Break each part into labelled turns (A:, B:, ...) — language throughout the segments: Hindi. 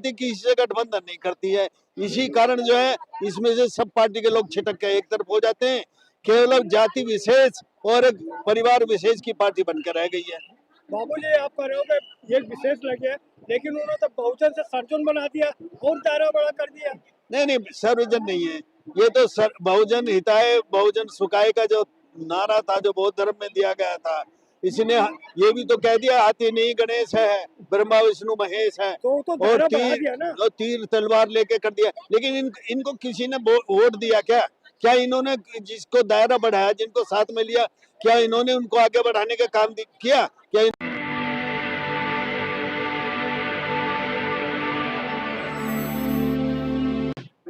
A: किसी से गठबंधन नहीं करती है। इसी कारण जो है इसमें से सब पार्टी के लोग छिटक के एक तरफ हो जाते हैं। केवल जाति विशेष और एक परिवार विशेष की पार्टी बनकर रह गई है।
B: बाबूजी, आप कह रहे हो कि ये विशेष लगे, लेकिन उन्होंने तो बहुजन से सर्जन बना दिया और दायरा बड़ा कर दिया।
A: नहीं, सर्वजन नहीं है ये तो। बहुजन हिताय बहुजन सुखाय का जो नारा था, जो बौद्ध धर्म में दिया गया था, इसने ये भी तो कह दिया हाथी नहीं गणेश है, ब्रह्मा विष्णु महेश है।
B: तो
A: और
B: तीर
A: तलवार लेके कर दिया। लेकिन इनको किसी ने वोट दिया क्या इन्होंने जिसको दायरा बढ़ाया, जिनको साथ में लिया, क्या इन्होंने उनको आगे बढ़ाने का काम किया? क्या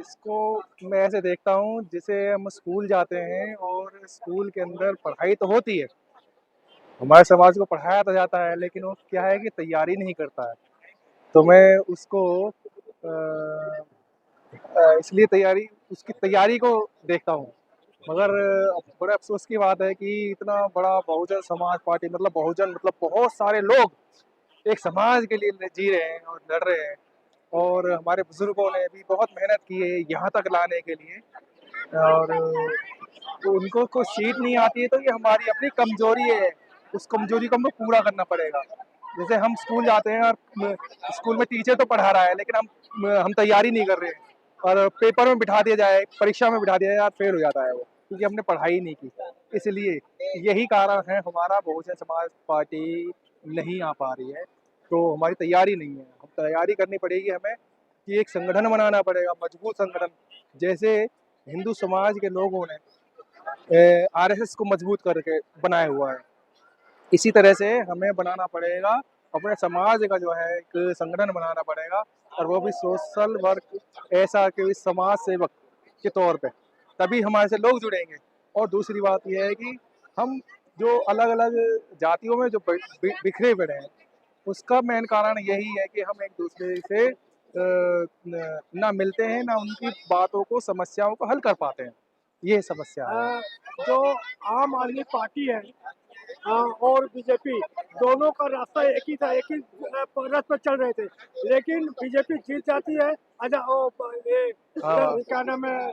C: इसको मैं ऐसे देखता हूँ, जैसे हम स्कूल जाते हैं और स्कूल के अंदर पढ़ाई तो होती है, हमारे समाज को पढ़ाया तो जाता है, लेकिन वो क्या है कि तैयारी नहीं करता है। तो मैं उसको इसलिए उसकी तैयारी को देखता हूँ। मगर बड़े अफसोस की बात है कि इतना बड़ा बहुजन समाज पार्टी, मतलब बहुजन मतलब बहुत सारे लोग एक समाज के लिए जी रहे हैं और लड़ रहे हैं, और हमारे बुजुर्गों ने भी बहुत मेहनत की है यहाँ तक लाने के लिए, और तो उनको कोई सीट नहीं आती है, तो ये हमारी अपनी कमजोरी है। उस कमजोरी को हमें पूरा करना पड़ेगा। जैसे हम स्कूल जाते हैं और स्कूल में टीचर तो पढ़ा रहा है, लेकिन हम तैयारी नहीं कर रहे हैं, और पेपर में बिठा दिया जाए, परीक्षा में बिठा दिया जाए, फेल हो जाता है वो, क्योंकि हमने पढ़ाई नहीं की। इसलिए यही कारण है हमारा बहुजन समाज पार्टी नहीं आ पा रही है। तो हमारी तैयारी नहीं है। हम तैयारी करनी पड़ेगी हमें कि एक संगठन बनाना पड़ेगा, मजबूत संगठन, जैसे हिंदू समाज के लोगों ने आरएसएस को मजबूत करके बनाया हुआ है। इसी तरह से हमें बनाना पड़ेगा, अपने समाज का जो है एक संगठन बनाना पड़ेगा, और वो भी सोशल वर्क, ऐसा कि समाज सेवक के तौर पे, तभी हमारे से लोग जुड़ेंगे। और दूसरी बात यह है कि हम जो अलग अलग जातियों में जो बिखरे पड़े हैं, उसका मेन कारण यही है कि हम एक दूसरे से ना मिलते हैं, ना उनकी बातों को, समस्याओं को हल कर पाते हैं। ये समस्या है।
B: जो आम आदमी पार्टी है और बीजेपी, दोनों का रास्ता एक ही था, एक ही रथ पर चल रहे थे, लेकिन बीजेपी जीत जाती है। अच्छा, क्या नाम है,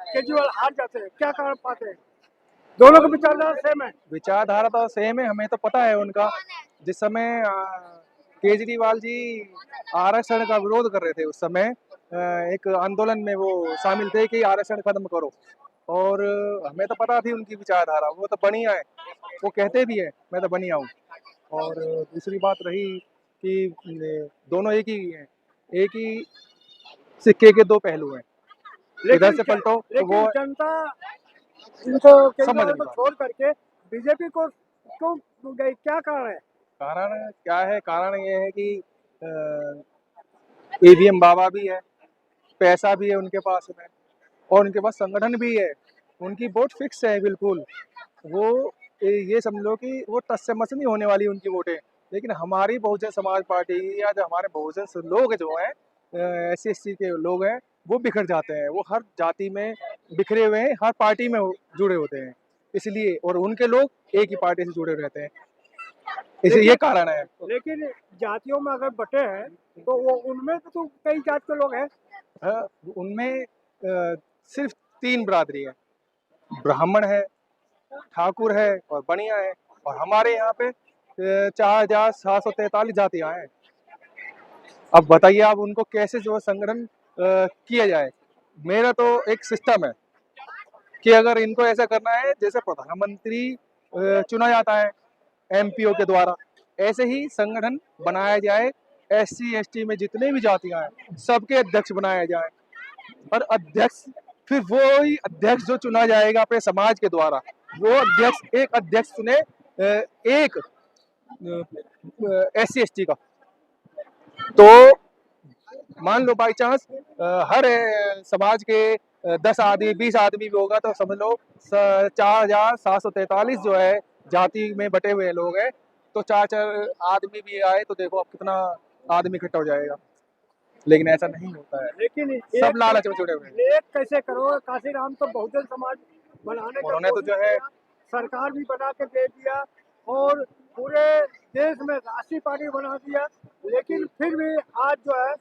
B: केजरीवाल हार जाते हैं, क्या कारण पाते हैं? दोनों का विचारधारा सेम है।
C: विचारधारा तो सेम है, हमें तो पता है उनका। जिस समय केजरीवाल जी आरक्षण का विरोध कर रहे थे, उस समय एक आंदोलन में वो शामिल थे कि आरक्षण खत्म करो, और हमें तो पता थी उनकी विचारधारा, वो तो बढ़िया है, वो कहते भी है मैं तो बढ़िया हूँ। और दूसरी बात रही कि दोनों एक ही हैं, एक ही सिक्के के दो पहलू हैं, इधर से पलटो तो वो
B: जनता इनको
C: समझ
B: को छोड़ करके बीजेपी को क्यों गई, क्या कारण है?
C: कारण क्या है? कारण ये है कि ईवीएम बाबा भी है, पैसा भी है उनके पास में, और उनके पास संगठन भी है, उनकी वोट फिक्स है बिल्कुल। वो ये समझ कि वो टस से मस नहीं होने वाली उनकी वोटें। लेकिन हमारी बहुजन समाज पार्टी या जो हमारे बहुजन लोग जो हैं, SC के लोग हैं, वो बिखर जाते हैं, वो हर जाति में बिखरे हुए हैं, हर पार्टी में जुड़े होते हैं, इसलिए, और उनके लोग एक ही पार्टी से जुड़े रहते हैं, इसलिए ये कारण है।
B: लेकिन जातियों में अगर बटे हैं तो वो उनमें तो कई जात के लोग हैं।
C: उनमें सिर्फ 3 बिरादरी है, ब्राह्मण है, ठाकुर है और बनिया है, और हमारे यहाँ पे 4743 जातियां हैं। अब बताइए आप उनको कैसे जो संगठन किया जाए। मेरा तो एक सिस्टम है कि अगर इनको ऐसा करना है, जैसे प्रधानमंत्री चुना जाता है MPO के द्वारा, ऐसे ही संगठन बनाया जाए। SC ST में जितने भी जातियां हैं, सबके अध्यक्ष बनाया जाए, और अध्यक्ष फिर वो ही अध्यक्ष जो चुना जाएगा अपने समाज के द्वारा, वो एक अध्यक्ष चुने एक SC ST का। तो मान लो बाई चांस हर समाज के 10 आदमी 20 आदमी भी होगा, तो समझ लो 4743 जो है जाति में बटे हुए लोग हैं, तो 4 आदमी भी आए तो देखो अब कितना आदमी इकट्ठा हो जाएगा। लेकिन ऐसा नहीं होता है,
B: लेकिन
C: सब लालच में जुड़े हुए हैं।
B: एक कैसे करोगे? काशीराम तो बहुजन समाज बनाने
C: उन्होंने तो जो है
B: सरकार भी बना के दे दिया, और पूरे देश में राष्ट्रीय पार्टी बना दिया, लेकिन फिर भी आज जो है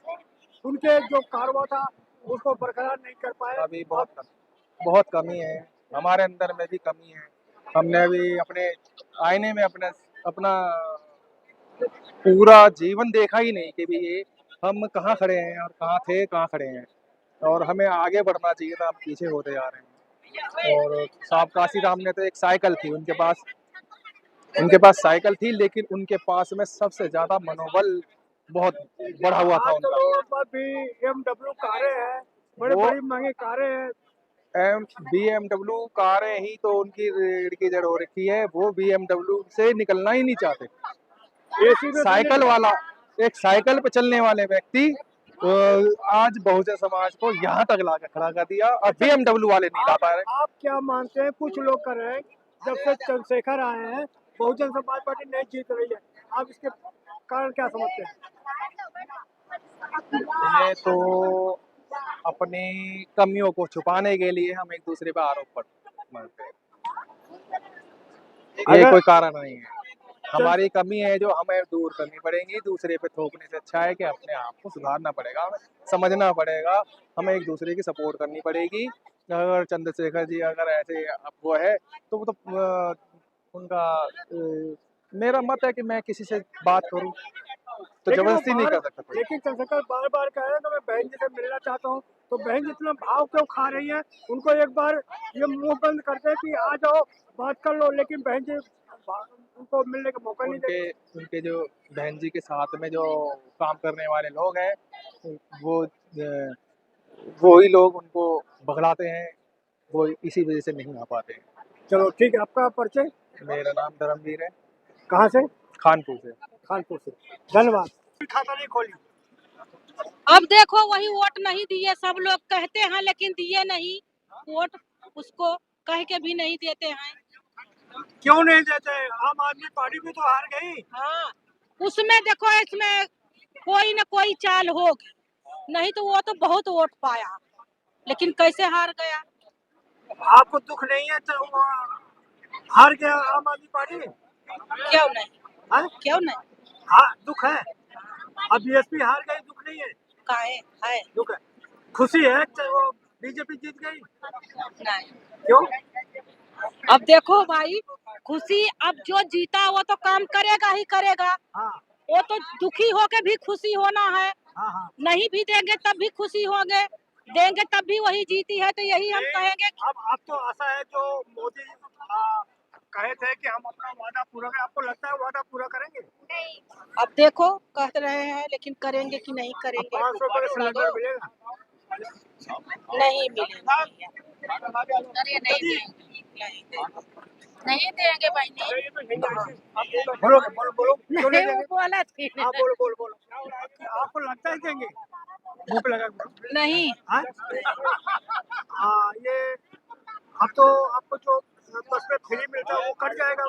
B: उनके जो कारवा था उसको बरकरार नहीं कर पाए।
C: अभी बहुत कमी है, हमारे अंदर में भी कमी है। हमने अभी अपने आईने में अपना पूरा जीवन देखा ही नहीं कि भी ये हम कहाँ खड़े हैं और कहाँ थे, कहाँ खड़े हैं, और हमें आगे बढ़ना चाहिए था, हम पीछे होते जा रहे हैं। और साहब काशीराम ने तो एक साइकिल थी उनके पास साइकिल थी, लेकिन उनके पास में सबसे ज्यादा मनोबल बहुत बढ़ा हुआ था
B: आज तो
C: उनका।
B: लोगों पर भी BMW कारें हैं, बड़ी
C: वो
B: बड़ी महंगी कारें हैं।
C: BMW कारें ही तो उनकी रीढ़ की जड़ हो रखी है, वो BMW से निकलना ही नहीं चाहते।
B: AC में
C: साइकिल वाला, एक साइकिल पे चलने वाले व्यक्ति आज बहुजन समाज को यहाँ तक ला के खड़ा कर दिया, और BMW वाले नहीं ला पा रहे।
B: आप क्या मानते हैं? कुछ लोग कर रहे हैं, जब से चंद्रशेखर आए हैं बहुजन समाज पार्टी नहीं जीत रही है, आप इसके कारण क्या समझते हैं?
C: ये तो अपनी कमियों को छुपाने के लिए हम एक दूसरे पे आरोप मारते हैं, ये
B: अगर
C: कोई कारण नहीं है। हमारी कमी है जो हमें दूर करनी पड़ेगी, दूसरे पे थोपने से अच्छा है कि अपने आप को सुधारना पड़ेगा, हमें समझना पड़ेगा, हमें एक दूसरे की सपोर्ट करनी पड़ेगी। अगर चंद्रशेखर जी अगर ऐसे अब वो है तो वो तो उनका मेरा मत है कि मैं किसी से बात करूं तो
B: लेकिन वो
C: जबरदस्ती नहीं कर सकता कोई।
B: लेकिन चंद्रशेखर बार बार कह रहे हैं कि मैं बहन जी से मिलना चाहता हूँ, तो बहन जी इतना भाव क्यों खा रही है? उनको एक बार ये मुंह बंद करते कि आ जाओ बात कर लो, लेकिन बहन जी उनको मिलने का मौका नहीं
C: उनके
B: देते।
C: उनके जो बहन जी के साथ में जो काम करने वाले लोग हैं, वो ही लोग उनको बगलाते हैं, वो इसी वजह से नहीं आ पाते हैं।
B: चलो ठीक है, आपका परिचय?
C: मेरा नाम धर्मवीर है,
B: कहाँ से?
C: खानपुर से।
B: कानपुर से। धन्यवाद। खाता नहीं खोली।
D: अब देखो वही वोट नहीं दिए, सब लोग कहते हैं लेकिन दिए नहीं वोट, उसको कह के भी नहीं देते हैं।
B: क्यों नहीं देते? आम आदमी पार्टी भी तो हार गई।
D: हाँ, उसमें देखो इसमें कोई न कोई चाल होगी, नहीं तो वो तो बहुत वोट पाया, लेकिन कैसे हार गया?
B: आपको दुख नहीं है तो वो हार गया आम आदमी पार्टी?
D: क्यों नहीं?
B: हाँ?
D: क्यों नहीं?
B: हाँ, दुख है। अब बीएसपी हार गई, दुख नहीं है?
D: काहे है?
B: दुख है। खुशी है कि वो बीजेपी जीत गई?
D: नहीं।
B: क्यों?
D: अब देखो भाई, खुशी अब जो जीता वो तो काम करेगा ही करेगा,
B: हाँ
D: वो तो दुखी होके भी खुशी होना है,
B: हाँ हाँ।
D: नहीं भी देंगे तब भी खुशी होंगे, देंगे तब भी वही जीती है, तो यही हम कहेंगे।
B: अब तो आशा है जो मोदी कहे थे कि हम अपना वादा पूरा करें, आपको लगता है वादा पूरा करेंगे?
D: अब देखो कह रहे हैं लेकिन करेंगे कि नहीं करेंगे?
B: 500 रुपये का सिलेंडर मिलेगा?
D: नहीं मिलेगा।
E: अरे नहीं देंगे, नहीं देंगे भाई नहीं।
B: बोलो बोलो बोलो, क्यों नहीं
D: नहीं,
B: देंगे?
D: वो बोला थी।
B: हाँ बोलो बोलो बोलो, आपको लगता है देंगे? भूख लगा बोलो।
D: नहीं,
B: हाँ? ये अब तो आपको जो बस में फ्री मिलता है वो कट जाएगा,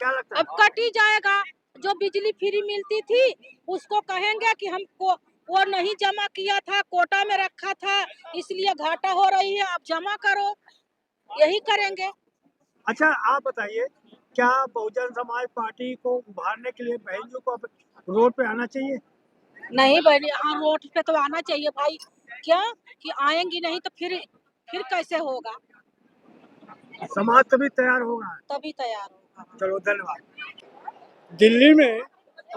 B: क्या लगता है?
D: अब कट ही जाएगा। जो बिजली फ्री मिलती थी उसको कहेंगे कि हमको वो नहीं जमा किया था, कोटा में रखा था, इसलिए घाटा हो रही है, अब जमा करो, यही करेंगे।
B: अच्छा आप बताइए, क्या बहुजन समाज पार्टी को उभारने के लिए बहनों को अब रोड पे आना चाहिए?
D: नहीं बहनी, हाँ रोड पे तो आना चाहिए भाई, क्या कि आएंगी नहीं तो फिर कैसे होगा?
B: समाज तभी तैयार होगा।
D: तभी तैयार होगा।
B: चलो धन्यवाद। दिल्ली में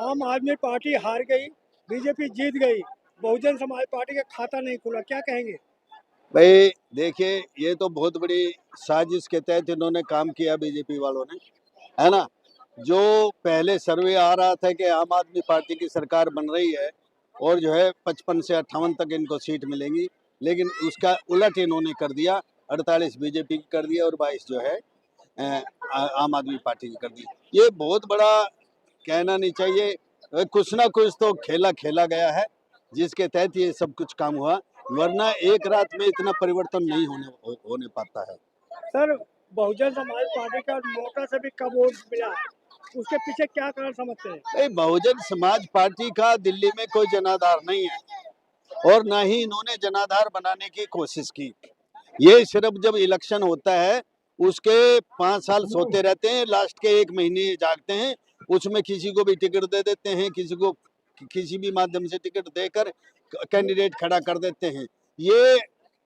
B: आम आदमी पार्टी हार गई, बीजेपी जीत गई, बहुजन समाज पार्टी का खाता नहीं खुला, क्या कहेंगे?
A: भाई देखिए, ये तो बहुत बड़ी साजिश के तहत इन्होंने काम किया बीजेपी वालों ने, है ना। जो पहले सर्वे आ रहा था कि आम आदमी पार्टी की सरकार बन रही है और जो है 55 से 58 तक इनको सीट मिलेंगी, लेकिन उसका उलट इन्होंने कर दिया, 48 बीजेपी की कर दिया और 22 जो है आम आदमी पार्टी की कर दी। ये बहुत बड़ा कहना नहीं चाहिए, कुछ ना कुछ तो खेला खेला गया है जिसके तहत ये सब कुछ काम हुआ, वरना एक रात में इतना परिवर्तन नहीं होने पाता है।
B: सर, बहुजन समाज पार्टी का नोटा से भी कम वोट मिला है, उसके पीछे क्या कारण समझते हैं?
A: भाई बहुजन समाज पार्टी का दिल्ली में कोई जनाधार नहीं है और ना ही इन्होंने जनाधार बनाने की कोशिश की। ये सिर्फ जब इलेक्शन होता है उसके 5 साल सोते रहते हैं, लास्ट के 1 महीने जागते हैं, उसमें किसी को भी टिकट दे देते हैं, किसी को किसी भी माध्यम से टिकट देकर कैंडिडेट खड़ा कर देते हैं। ये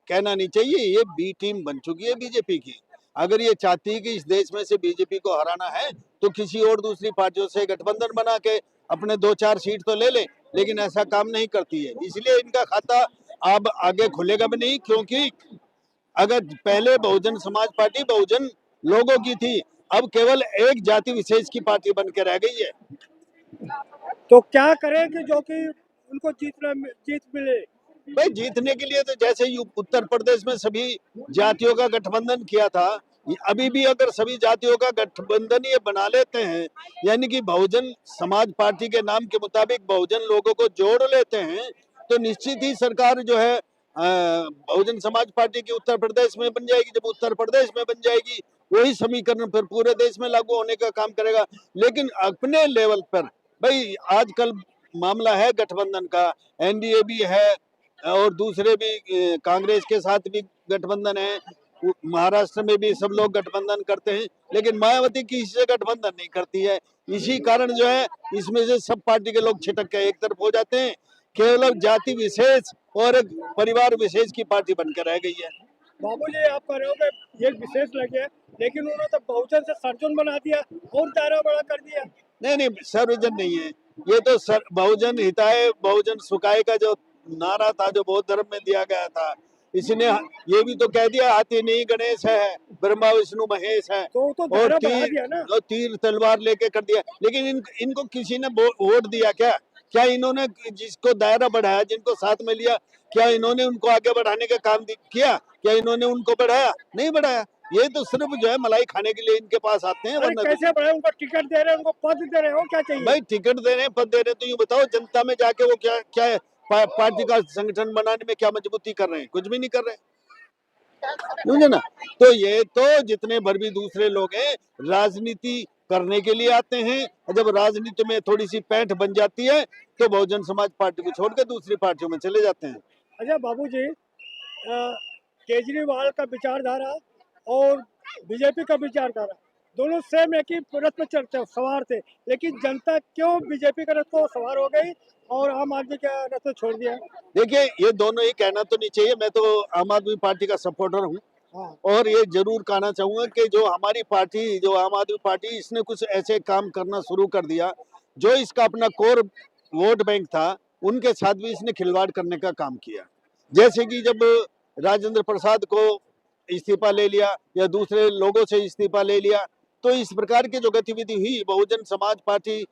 A: कहना नहीं चाहिए, ये बी टीम बन चुकी है बीजेपी की। अगर ये चाहती है कि इस देश में से बीजेपी को हराना है तो किसी और दूसरी पार्टियों से गठबंधन बना के अपने 2-4 सीट तो ले ले, लेकिन ऐसा काम नहीं करती है। इसलिए इनका खाता अब आगे खुलेगा भी नहीं, क्योंकि अगर पहले बहुजन समाज पार्टी बहुजन लोगों की थी, अब केवल एक जाति विशेष की पार्टी बन के रह गई है।
B: तो क्या करें कि जो कि उनको जीत मिले?
A: भाई जीतने के लिए तो जैसे उत्तर प्रदेश में सभी जातियों का गठबंधन किया था, अभी भी अगर सभी जातियों का गठबंधन ये बना लेते हैं, यानी कि बहुजन समाज पार्टी के नाम के मुताबिक बहुजन लोगों को जोड़ लेते हैं, तो निश्चित ही सरकार जो है बहुजन समाज पार्टी की उत्तर प्रदेश में बन जाएगी। जब उत्तर प्रदेश में बन जाएगी, वही समीकरण फिर पूरे देश में लागू होने का काम करेगा। लेकिन अपने लेवल पर भाई आजकल मामला है गठबंधन का, एनडीए भी है और दूसरे भी कांग्रेस के साथ भी गठबंधन है, महाराष्ट्र में भी सब लोग गठबंधन करते हैं, लेकिन मायावती किसी से गठबंधन नहीं करती है। इसी कारण जो है इसमें से सब पार्टी के लोग छिटक के एक तरफ हो जाते हैं, केवल जाति विशेष और एक परिवार विशेष की पार्टी बनकर रह गई है।
B: बाबूजी, आप कह रहे हो कि एक विशेष लगे है, लेकिन उन्होंने तो बहुजन से सर्जन बना दिया और दायरा बड़ा कर दिया।
A: नहीं, सर्वजन नहीं है ये तो बहुजन हिताय बहुजन सुखाय का जो नारा था, जो बौद्ध धर्म में दिया गया था, इसने ये भी तो कह दिया हाथी नहीं गणेश है, ब्रह्मा विष्णु महेश है,
B: तो
A: और
B: तीर
A: तलवार लेके कर दिया। लेकिन इनको किसी ने वोट दिया क्या? क्या इन्होंने जिसको दायरा बढ़ाया, जिनको साथ में लिया, क्या इन्होंने उनको आगे बढ़ाने का काम किया? क्या इन्होंने उनको बढ़ाया? नहीं बढ़ाया। ये तो सिर्फ जो है मलाई खाने के लिए इनके पास आते हैं।
B: अरे कैसे बढ़ाए? उनको टिकट दे रहे हैं, उनको पद दे रहे हो, क्या चाहिए?
A: भाई टिकट दे रहे हैं, पद दे रहे हैं, तो यूँ बताओ जनता में जाके वो क्या पार्टी का संगठन बनाने में क्या मजबूती कर रहे हैं? कुछ भी नहीं कर रहे, समझे ना। तो ये तो जितने भर भी दूसरे लोग हैं राजनीति करने के लिए आते हैं, और जब राजनीति में थोड़ी सी पैंठ बन जाती है तो बहुजन समाज पार्टी को छोड़ के दूसरी पार्टियों में चले जाते हैं।
B: अच्छा बाबूजी, केजरीवाल का विचारधारा और बीजेपी का विचारधारा दोनों सेम एक ही रथ पे चलते सवार थे, लेकिन जनता क्यों बीजेपी का रथ को सवार हो गई और आम आदमी का रथ को छोड़ दिया?
A: देखिए, ये दोनों ही कहना तो नहीं चाहिए, मैं तो आम आदमी पार्टी का सपोर्टर हूँ।
B: हाँ।
A: और ये जरूर कहना चाहूंगा कि जो हमारी पार्टी, जो आम आदमी पार्टी, इसने कुछ ऐसे काम करना शुरू कर दिया जो इसका अपना कोर वोट बैंक था, उनके साथ भी इसने खिलवाड़ करने का काम किया। जैसे कि जब राजेंद्र प्रसाद को इस्तीफा ले लिया या दूसरे लोगों से इस्तीफा ले लिया, तो इस प्रकार की जो गतिविधि हुई बहुजन समाज पार्टी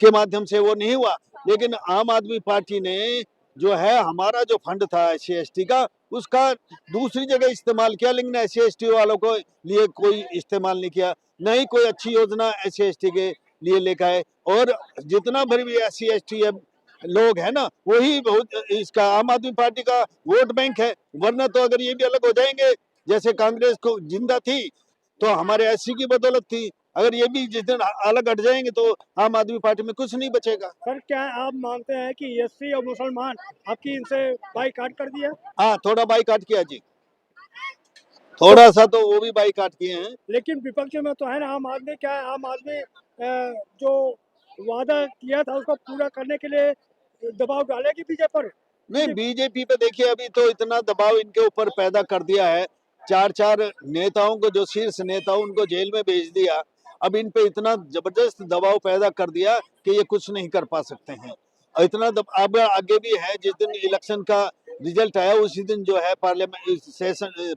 A: के माध्यम से वो नहीं हुआ। लेकिन आम आदमी पार्टी ने जो है हमारा जो फंड था SC/ST का, उसका दूसरी जगह इस्तेमाल किया, लेकिन SC/ST वालों को लिए कोई इस्तेमाल नहीं किया, न ही कोई अच्छी योजना SC/ST के लिए लेकर आए। और जितना भर भी SC/ST लोग है ना, वही बहुत इसका आम आदमी पार्टी का वोट बैंक है। वरना तो अगर ये भी अलग हो जाएंगे, जैसे कांग्रेस को जिंदा थी तो हमारे SC की बदौलत थी, अगर ये भी जिस दिन अलग हट जाएंगे तो आम आदमी पार्टी में कुछ नहीं बचेगा।
B: सर, क्या आप मानते हैं कि SC और मुसलमान आपकी इनसे बाईकाट कर दिया?
A: हाँ, थोड़ा बाईकाट किया जी, थोड़ा सा तो वो भी बाईकाट किए हैं।
B: लेकिन विपक्ष में तो है ना आम आदमी। क्या आम आदमी जो वादा किया था उसको पूरा करने के लिए दबाव डालेगी बीजेपी पर?
A: नहीं, बीजेपी पे देखिए अभी तो इतना दबाव इनके ऊपर पैदा कर दिया है, 4 नेताओं को, जो शीर्ष नेता उनको जेल में भेज दिया। अब इन पे इतना जबरदस्त दबाव पैदा कर दिया कि ये कुछ नहीं कर पा सकते हैं। और इतना अब आगे भी है, जिस दिन इलेक्शन का रिजल्ट आया उसी दिन जो है पार्लियामेंट सेशन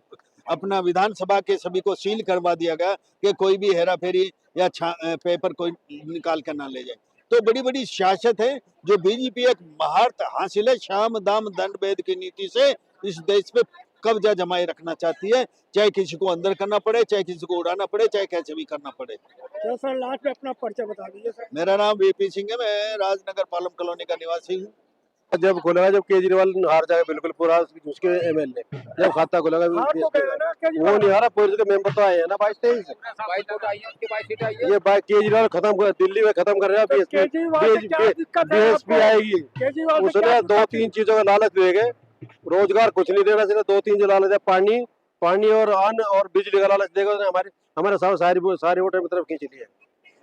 A: अपना विधानसभा के सभी को सील करवा दिया गया कि कोई भी हेरा फेरी या पेपर कोई निकाल कर ना ले जाए। तो बड़ी बड़ी सियासत है जो बीजेपी एक महारत हासिल है, शाम दाम दंड भेद की नीति से इस देश पे कब्जा जमाए रखना चाहती है, चाहे किसी को अंदर करना पड़े, चाहे किसी को उड़ाना पड़े, चाहे कैसे भी करना पड़े।
B: तो सर लास्ट में अपना परिचय बता दीजिए सर।
A: मेरा नाम VP सिंह है, मैं राजनगर पालम कॉलोनी का निवासी हूँ।
F: जब खुलेगा, जब केजरीवाल हार जाएगा बिल्कुल पूरा उसके MLA, जब खाता खुलेगा वो नहीं हारा, पूरे के मेंबर तो आए हैं ना 22-23 ये केजरीवाल खत्म कर, दिल्ली में खत्म कर रहा है। BSP आएगी, उसने 2-3 चीजों का लालच देंगे, रोजगार कुछ नहीं देना, सिर्फ 2-3 जो लालच है, पानी और अन्न और बिजली का लालच देगा। उसने हमारे सारी वोटर की तरफ खींच ली है।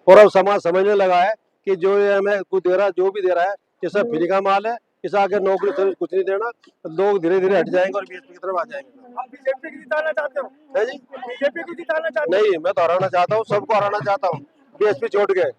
F: और अब समाज समझने लगा है कि जो ये हमें कुछ दे रहा है, जो भी दे रहा है, ये सब फ्री का माल है इस आगे नौकरी सर्विस कुछ नहीं देना, लोग धीरे धीरे हट जाएंगे और बीएसपी की तरफ आ जाएंगे।
B: आप बीजेपी को जिताना चाहते हो?
F: है जी?
B: बीजेपी को जिताना चाहते हो?
F: नहीं, मैं तो हराना चाहता हूँ, सबको हराना चाहता हूँ। बीएसपी छोड़ के।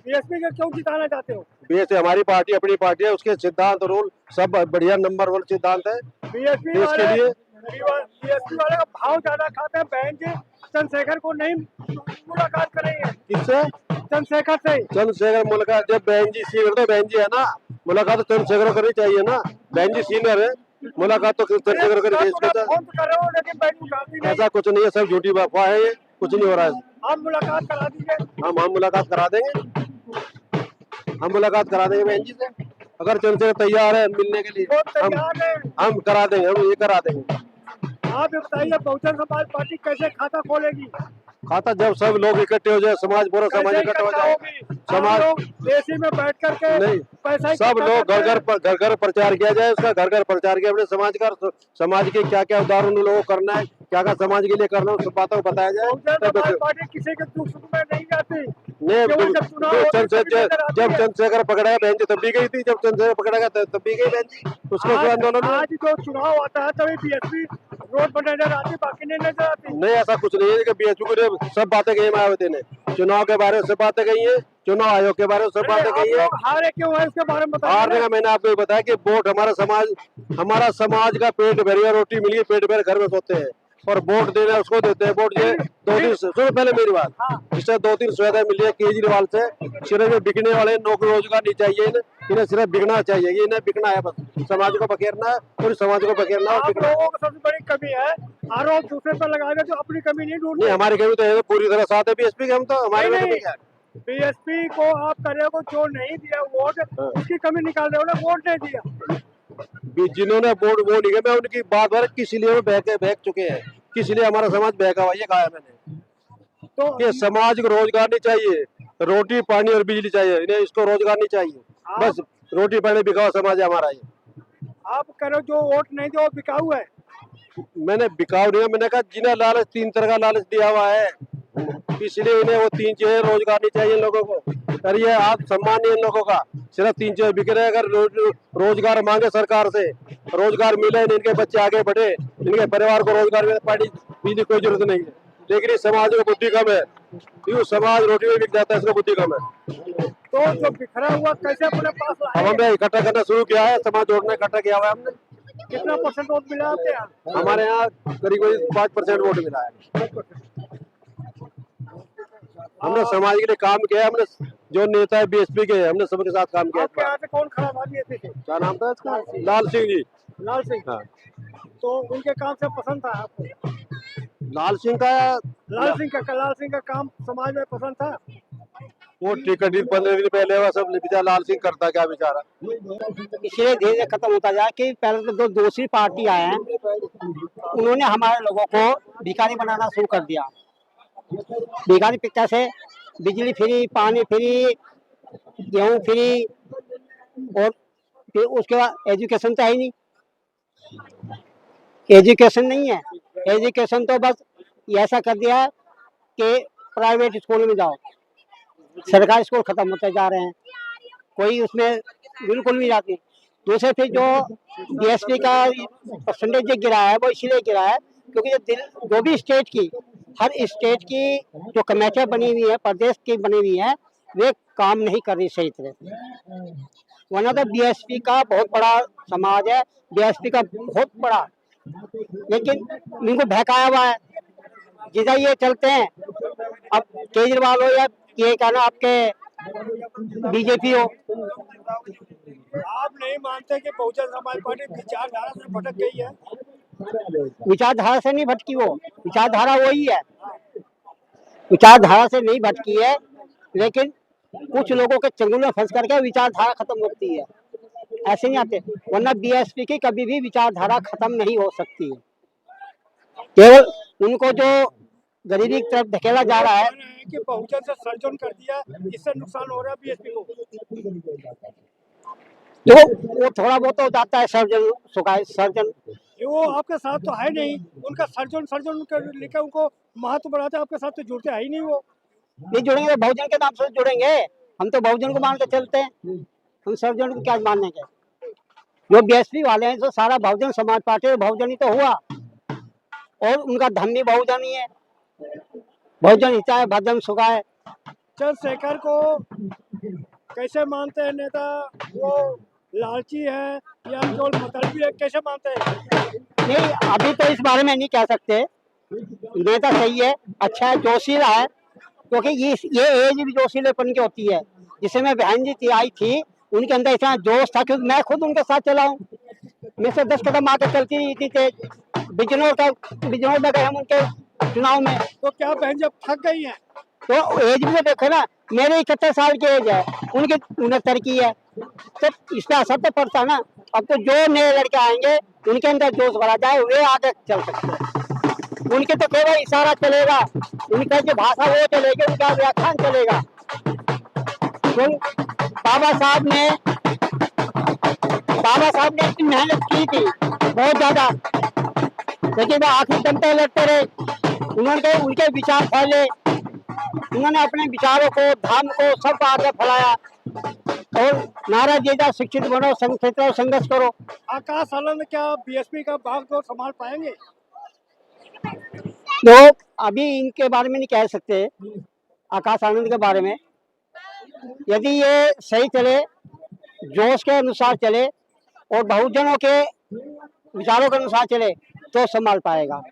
B: बीएसपी को क्यों जिताना चाहते हो?
F: बीएसपी हमारी पार्टी, अपनी पार्टी है, उसके सिद्धांत रूल सब बढ़िया नंबर 1 सिद्धांत है
B: बीएसपी
F: देश के लिए।
B: बीएसपी वाले का भाव ज्यादा खाते हैं। बहन जी चंद्रशेखर को नहीं मुलाकात करेंगे।
F: किससे?
B: चंद्रशेखर से।
F: चंद्रशेखर मुलाकात, जब बहन जी सीनियर, तो बहन जी है ना, मुलाकात तो चंद्रशेखर करनी चाहिए ना, बहन जी सीनियर है, मुलाकात तो चंद्रशेखर करनी चाहिए।
B: फोन तो करो, लेकिन बहन उठाती नहीं।
F: ऐसा कुछ नहीं है, सब झूठी अफवाह है, ये कुछ नहीं हो रहा है।
B: आप मुलाकात करा दीजिए।
F: हम मुलाकात करा देंगे, हम मुलाकात करा देंगे बहन जी से, अगर चंद्रशेखर तैयार है मिलने के लिए,
B: वो तैयार है।
F: हम करा देंगे, हम ये करा देंगे।
B: आप ये बताइए, बहुजन समाज पार्टी कैसे खाता खोलेगी?
F: खाता जब सब लोग इकट्ठे हो जाए, समाज, पूरा समाज
B: कैसे
F: इकट्ठा हो
B: इकट्ठा
F: जाए,
B: होगी?
F: समाज
B: लोग एसी में बैठ करके
F: नहीं,
B: पैसा
F: सब लोग घर घर प्रचार किया जाए, उसका घर घर प्रचार किया, अपने समाज का, समाज के क्या क्या उदाहरण उन लोगों को करना है, क्या क्या समाज के लिए करना है, उस बातों को बताया जाए।
B: बहुजन समाज पार्टी किसी के दुख सुख में नहीं जाती।
F: नहीं, जब चंद्रशेखर पकड़ा बहन जी तब भी गई थी, जब चंद्रशेखर पकड़ा गया तब भी गई बहन जी, उसको आंदोलन।
B: आज जो चुनाव आता है तभी बीएसपी रोड पर नजर आती, बाकी नहीं नजर आती।
F: नहीं, ऐसा कुछ नहीं है कि बीएसपी को सब बातें कही मायावती ने, चुनाव के बारे में सब बातें कही है, चुनाव आयोग के बारे में सब बातें कही है।
B: हारे क्यों है इसके बारे में बताइए।
F: हारने का मैंने आपको बताया कि वोट, हमारा समाज का पेट भरिया रोटी मिली, पेट भर घर में सोते हैं, और वोट देना उसको देते हैं। वोट ये 2-3 सुनो पहले मेरी बात, जिससे 2-3 सुविधा मिली है केजरीवाल से, सिर्फ बिकने वाले नौकरी रोजगार नहीं चाहिए इन्हें सिर्फ बिकना चाहिए, ये इन्हें बिकना है, बस समाज को बखेरना है, पूरे समाज को बखेरना है।
B: आप लोगों को सबसे बड़ी कमी है आरोप दूसरे पर लगाने, जो अपनी कमी नहीं ढूंढ।
F: नहीं, हमारी कमी तो है, पूरी तरह साथ है बीएसपी के, हम तो हमारे में कमी क्या है?
B: बीएसपी को आप करे को जो नहीं दिया वोट, उसकी कमी निकाल रहे हो, वोट नहीं दिया।
F: जिन्होंने वोट वो नहीं, मैं उनकी बात बार किस लिए बहक चुके हैं, किस लिए हमारा समाज बहका हुआ, ये कहा है मैंने। तो ये समाज को रोजगार नहीं चाहिए, रोटी पानी और बिजली चाहिए, इन्हें इसको रोजगार नहीं चाहिए, बस रोटी पानी बिका हुआ समाज है हमारा ये।
B: आप करो जो वोट नहीं दिया वो बिकाऊ है।
F: मैंने बिकाऊ नहीं है, मैंने कहा जिन्हें लालच, 3 तरह का लालच दिया हुआ है, इसलिए इन्हें वो 3 चीजें रोजगार नहीं चाहिए इन लोगों को, और ये आप सम्मान नहीं इन लोगों का, सिर्फ 3 चीजें बिक रहे। अगर रोजगार मांगे सरकार से, रोजगार मिले, इनके बच्चे आगे बढ़े, इनके परिवार को रोजगार मिले, पानी बिजली कोई जरूरत नहीं है, लेकिन इस समाज में बुद्धि कम है, क्यों समाज रोटी में बिक जाता है, इसको बुद्धि कम है।
B: तो जो बिखरा हुआ कैसे अपने पास लाए?
F: अब हमने इकट्ठा करना शुरू किया है, समाज जोड़ना इकट्ठा किया हुआ है हमने।
B: कितना % वोट मिला आपके यहाँ?
F: हमारे यहाँ करीब 5% वोट मिला है। हमने समाज के लिए काम किया, हमने जो नेता है बीएसपी के, हमने सबके साथ काम किया।
B: आपके यहाँ से कौन खड़ा था बीएसपी से?
F: क्या नाम था इसका? लाल सिंह जी।
B: लाल सिंह।
F: हाँ।
B: तो उनके काम से पसंद था आपको?
F: लाल सिंह
B: का काम समाज में पसंद था।
F: वो टिकट 15 दिन पहले हुआ, सब बेचारा लाल सिंह करता क्या बेचारा।
G: इसलिए धीरे धीरे खत्म होता जाए कि पहले तो जो दूसरी पार्टी आए हैं उन्होंने हमारे लोगों को भिखारी बनाना शुरू कर दिया। भिखारी पिक्चर से बिजली फ्री, पानी फ्री, गेहूं फ्री, और फिर उसके बाद एजुकेशन तो है ही नहीं। एजुकेशन नहीं है, एजुकेशन तो बस ऐसा कर दिया कि प्राइवेट स्कूल में जाओ, सरकारी स्कूल खत्म होते जा रहे हैं, कोई उसमें बिल्कुल नहीं जाती। दूसरे फिर जो बीएसपी का परसेंटेज जो गिरा है वो इसलिए गिरा है क्योंकि जो भी स्टेट की, हर स्टेट की जो कमेटियाँ बनी हुई है, प्रदेश की बनी हुई है, वे काम नहीं कर रही सही तरह से। वरना तो बीएसपी का बहुत बड़ा समाज है, बीएसपी का बहुत बड़ा, लेकिन इनको बहकाया हुआ है। जिधर ये चलते हैं, अब केजरीवाल हो या ये कहना आपके बीजेपी हो।
B: आप नहीं मानते कि बहुजन समाज पार्टी विचारधारा से भटक गई है?
G: विचारधारा से नहीं भटकी, वो विचारधारा वही है, विचारधारा से नहीं भटकी है, लेकिन कुछ लोगों के चंगुल में फंस करके विचारधारा खत्म होती है, ऐसे नहीं आते। वरना बीएसपी की कभी भी विचारधारा खत्म नहीं हो सकती है, केवल उनको जो गरीबी की तरफ धकेला जा रहा है
B: कि बहुजन से सर्जन कर दिया, इससे नुकसान हो रहा है बीएसपी को।
G: तो वो थोड़ा बहुत हो जाता है सर्जन,
B: वो आपके साथ तो है नहीं, उनका सर्जन लिखे उनको महत्व बढ़ाते, आपके साथ तो जुड़ते है ही नहीं। वो
G: नहीं जुड़ेंगे तो बहुजन के नाम से जुड़ेंगे, हम तो बहुजन को मान के चलते हैं, हम सर्जन को क्या मानेंगे। जो बीएसपी वाले हैं तो सारा बहुजन समाज पार्टी बहुजन ही तो हुआ, और उनका धन भी बहुजन ही है। बहुजन हिताय भजन सुखाय।
B: चंद्रशेखर को कैसे मानते हैं नेता? वो लालची है या जो मतलबी है, कैसे मानते हैं?
G: नहीं, अभी तो इस बारे में नहीं कह सकते। नेता सही है, अच्छा है, जोशीला है, क्योंकि ये एज भी जोशीलेपन की होती है। जिसे मैं बहन जी आई थी, उनके अंदर इतना जोश था, क्योंकि मैं खुद उनके साथ चला हूँ। मैं से 10 कदम आके चलती रही थी तेज। बिजनौर में गए हम उनके चुनाव में।
B: तो क्या बहन जब थक गई है?
G: तो एज भी देखो ना, मेरे 71 साल की एज है, उनकी 69 की है, तो इसका असर तो पड़ता ना। अब तो जो नए लड़के आएंगे उनके अंदर जोश भरा जाए, वे आगे चल सकते हैं। उनके तो केवल इशारा चलेगा, उनका जो भाषा वो चलेगी, उनका व्याख्यान चलेगा। तो बाबा साहब ने इतनी मेहनत की थी बहुत ज्यादा, लेकिन वो आखिरी दम तक लड़ते रहे। उनके विचार फैले, उन्होंने अपने विचारों को, धाम को, सबको आगे फैलाया, और नारा दिया शिक्षित बनो, संघर्ष करो।
B: आकाश आनंद क्या बीएसपी का बागडोर संभाल पाएंगे?
G: तो अभी इनके बारे में नहीं कह सकते, आकाश आनंद के बारे में। यदि ये सही चले, जोश के अनुसार चले और बहुजनों के विचारों के अनुसार चले, तो संभाल पाएगा।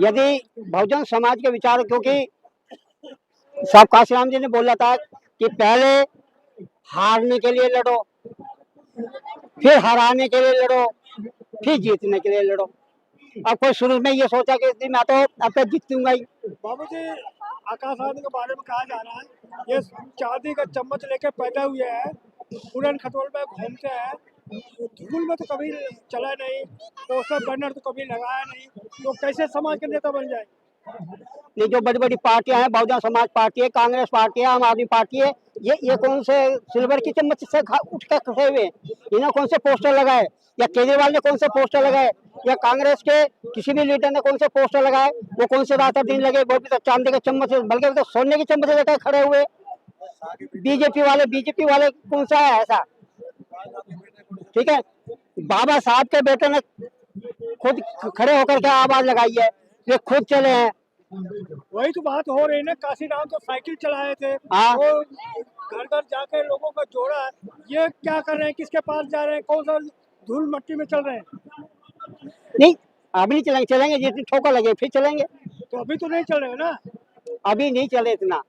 G: यदि बहुजन समाज के विचार, क्योंकि साहब काशीराम जी ने बोला था कि पहले हारने के लिए लड़ो, फिर हराने के लिए लड़ो, फिर जीतने के लिए लड़ो। अब कोई शुरू में ये सोचा कि मैं तो अब तक जीतूंगा ही।
B: बाबू जी, आकाश आनंद के बारे में कहा जा रहा है ये चांदी का चम्मच लेके पैदा हुए हैं, उड़न खटोल में घूमते हैं, धूल में तो कभी चला नहीं, पोस्टर बैनर तो कभी लगाया नहीं, तो कैसे समाज के नेता बन जाए?
G: ये जो बड़ी बड़ी पार्टियां हैं, बहुजन समाज पार्टी है, कांग्रेस पार्टी है, आम आदमी पार्टी है, ये कौन से सिल्वर की चम्मच से उठ कर खड़े हुए? इन्होंने कौन से पोस्टर लगाए? या केजरीवाल ने कौन से पोस्टर लगाए? या कांग्रेस के किसी भी लीडर ने कौन से पोस्टर लगाए? वो कौन से रात दिन लगे? वो भी तो चांदी के चम्मच से, बल्कि तो सोने की चम्मच लेकर खड़े हुए। बीजेपी वाले कौन सा है ऐसा? ठीक है, बाबा साहब के बेटे ने खुद खड़े होकर के आवाज लगाई है, ये खुद चले हैं।
B: वही तो बात हो रही है। काशीराम तो साइकिल चलाए थे,
G: हाँ।
B: वो घर घर जाके लोगों को जोड़ा है। ये क्या कर रहे हैं? किसके पास जा रहे हैं? कौन सा धूल मट्टी में चल रहे हैं?
G: नहीं, अभी नहीं चलेंगे जितनी ठोकर लगे फिर चलेंगे।
B: तो अभी तो नहीं चल रहे ना?
G: अभी नहीं चले इतना,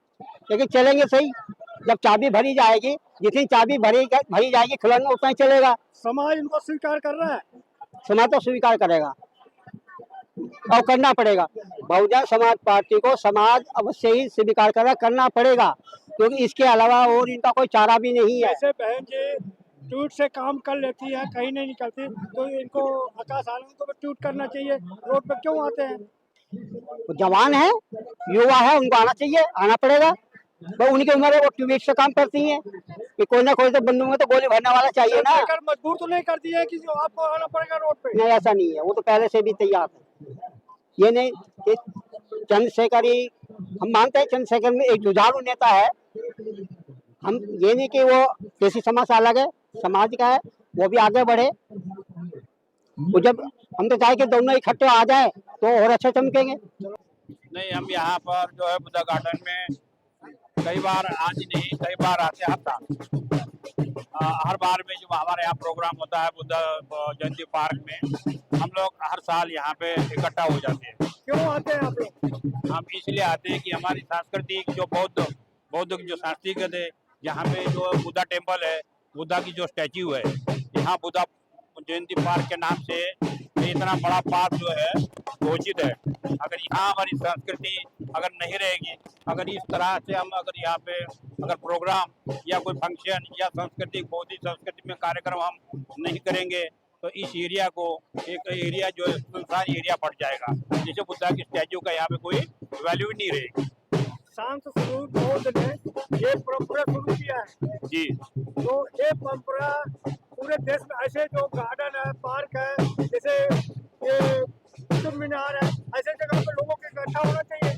G: लेकिन चलेंगे सही। जब चाबी भरी जाएगी, जितनी चाबी भरी जाएगी खिलौना, उतना ही चलेगा।
B: समाज इनको स्वीकार कर रहा है?
G: समाज तो स्वीकार करेगा और करना पड़ेगा। बहुजन समाज पार्टी को समाज अवश्य ही स्वीकार करना पड़ेगा, क्योंकि इसके अलावा और इनका कोई चारा भी नहीं है।
B: जैसे बहन जी ट्वीट से काम कर लेती है, कहीं नहीं निकलती, तो इनको आकाश आनंद को भी ट्वीट करना चाहिए। रोड पे क्यों आते हैं?
G: वो जवान है, युवा है, उनको आना चाहिए, आना पड़ेगा। तो उनकी उम्र है, वो ट्वीट से काम करती हैं कि कोई ना कोई तो बंदूक में तो गोली भरने वाला चाहिए ना।
B: मजबूर तो नहीं करती है कि जो आपको आना पड़ेगा रोड पे?
G: नहीं, ऐसा नहीं है, वो तो पहले से भी तैयार है। ये नहीं कि चंद्रशेखर ही, हम मानते हैं चंद्रशेखर में एक जुझारू नेता है। हम ये नहीं कि वो किसी समाज से अलग है, समाज का है, वो भी आगे बढ़े। वो जब हम तो चाहे कि दोनों इकट्ठे आ जाए तो और अच्छे चमकेंगे।
H: नहीं, हम यहाँ पर जो है बुद्धा गार्डन में कई बार, आज नहीं कई बार आते, हर साल हर बार में जो हमारे यहाँ प्रोग्राम होता है बुद्ध जयंती पार्क में, हम लोग हर साल यहाँ पे इकट्ठा हो जाते हैं।
B: क्यों आते हैं आप लोग?
H: हम इसलिए आते हैं कि हमारी सांस्कृतिक जो बौद्ध जो सांस्कृतिक है, यहाँ पे जो बुद्धा टेम्पल है, बुद्धा की जो स्टैच्यू है, यहाँ बुद्धा जयंती पार्क के नाम से इतना बड़ा पार्क जो है घोषित है। अगर यहाँ हमारी संस्कृति अगर नहीं रहेगी, अगर इस तरह से हम अगर यहाँ पे अगर प्रोग्राम या कोई फंक्शन या सांस्कृतिक बौद्धिक संस्कृति में कार्यक्रम हम नहीं करेंगे, तो इस एरिया को एक एरिया जो है सुनसान एरिया पड़ जाएगा, जैसे बुद्धा की स्टैच्यू का यहाँ पे कोई वैल्यू नहीं रहेगी।
B: शांत स्वरूप बौद्ध ने ये परंपरा शुरू किया है
H: जी।
B: तो ये परंपरा पूरे देश में ऐसे जो गार्डन है, पार्क है, जैसे ये कुतुब मीनार है, ऐसे जगह पे लोगों के इकट्ठा होना चाहिए।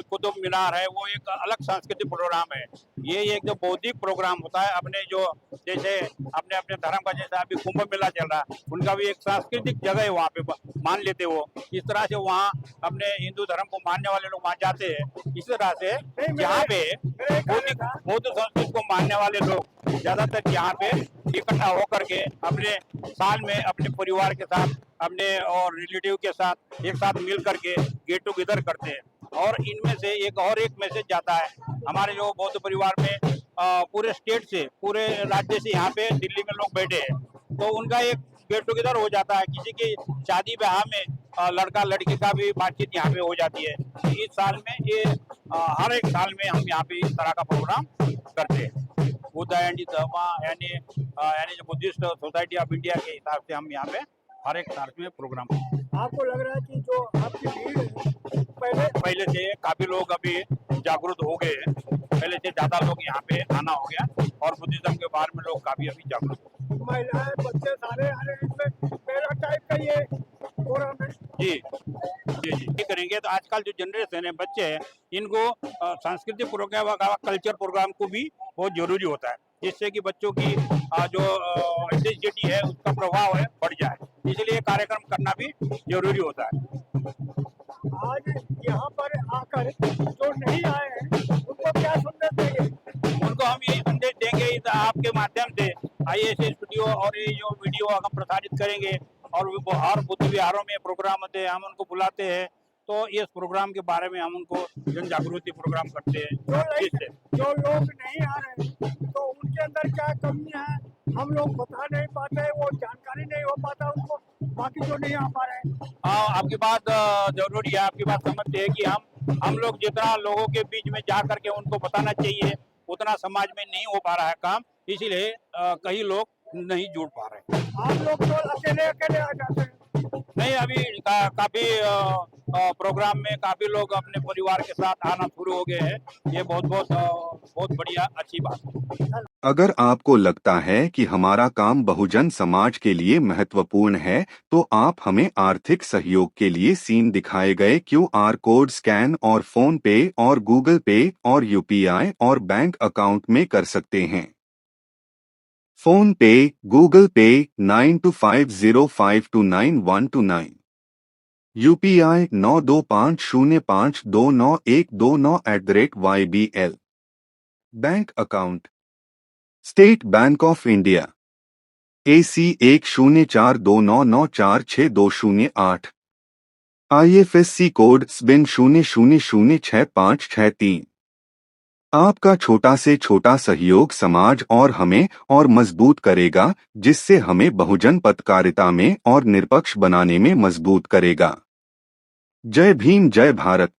H: कुतुब मीनार है वो एक अलग सांस्कृतिक प्रोग्राम है, ये एक जो बौद्धिक प्रोग्राम होता है, अपने जो जैसे अपने अपने धर्म का, जैसे अभी कुंभ मेला चल रहा है, उनका भी एक सांस्कृतिक जगह है, वहाँ पे मान लेते वो। इस तरह से वहाँ अपने हिंदू धर्म को मानने वाले लोग वहाँ जाते हैं। इस तरह से यहाँ पे बौद्ध संस्कृति को मानने वाले लोग ज्यादातर यहाँ पे इकट्ठा होकर के अपने साल में अपने परिवार के साथ, अपने और रिलेटिव के साथ एक साथ मिल करके गेट टुगेदर करते हैं। और इनमें से एक मैसेज जाता है हमारे जो बौद्ध परिवार में, पूरे स्टेट से, पूरे राज्य से यहाँ पे दिल्ली में लोग बैठे हैं, तो उनका एक गेट टुगेदर हो जाता है। किसी की शादी ब्याह में लड़का लड़की का भी बातचीत यहाँ पे हो जाती है। इस साल में ये हर एक साल में हम यहाँ पे इस तरह का प्रोग्राम करते हैं। बुद्ध एंड धर्मा यानी जो बुद्धिस्ट सोसाइटी ऑफ इंडिया के हिसाब से हम यहाँ पे हर एक साल में प्रोग्राम।
B: आपको लग रहा है कि जो आपकी भीड़ है
H: पहले से काफी लोग अभी जागरूक हो गए हैं, पहले से ज्यादा लोग यहाँ पे आना हो गया, और बुद्धिज्म के बारे में लोग काफी अभी जागरूक हो गए।
B: महिलाएं बच्चे सारे आ रहे हैं, इसमें मेरा टाइप का ये प्रोग्राम है।
H: जी जी जी, ये करेंगे तो आजकल जो जनरेशन है, बच्चे हैं, इनको सांस्कृतिक प्रोग्राम, कल्चर प्रोग्राम को भी बहुत जरूरी होता है, जिससे कि बच्चों की जो इंटेंसिटी है, उसका प्रभाव है, बढ़ जाए। इसलिए कार्यक्रम करना भी जरूरी होता है।
B: आज यहाँ पर आकर जो नहीं आए हैं उनको क्या संदेश देंगे?
H: उनको हम यही संदेश देंगे इस आपके माध्यम से, ISS स्टूडियो और ये जो वीडियो हम प्रसारित करेंगे, और हर बुद्ध विहारों में प्रोग्राम होते हैं, हम उनको बुलाते हैं, तो इस प्रोग्राम के बारे में हम उनको जन जागृति प्रोग्राम करते हैं।
B: जो लोग नहीं आ रहे हैं तो उनके अंदर क्या कमी है, हम लोग बता नहीं पाते, वो जानकारी नहीं हो पाता उनको, बाकी जो नहीं आ पा रहे हैं।
H: हाँ, आपकी बात जरूरी है, आपकी बात समझते हैं कि हम लोग जितना लोगों के बीच में जा करके उनको बताना चाहिए, उतना समाज में नहीं हो पा रहा है काम, इसीलिए कई लोग नहीं जुड़ पा रहे।
B: आप लोग तो अकेले आ जाते हैं।
H: नहीं, अभी काफी प्रोग्राम में काफी लोग अपने परिवार के साथ आना शुरू हो गए हैं। ये बहुत बढ़िया, अच्छी बात है।
I: अगर आपको लगता है कि हमारा काम बहुजन समाज के लिए महत्वपूर्ण है, तो आप हमें आर्थिक सहयोग के लिए सीन दिखाए गए QR कोड स्कैन और फोन पे और गूगल पे और UPI और बैंक अकाउंट में कर सकते हैं। फोन पे, गूगल पे 9250529129, UPI 9250529129@YBL। Bank account state bank of India AC 1042994628, IFSC code SBIN 00066563। आपका छोटा से छोटा सहयोग समाज और हमें और मजबूत करेगा, जिससे हमें बहुजन पत्रकारिता में और निष्पक्ष बनाने में मजबूत करेगा। जय भीम, जय भारत।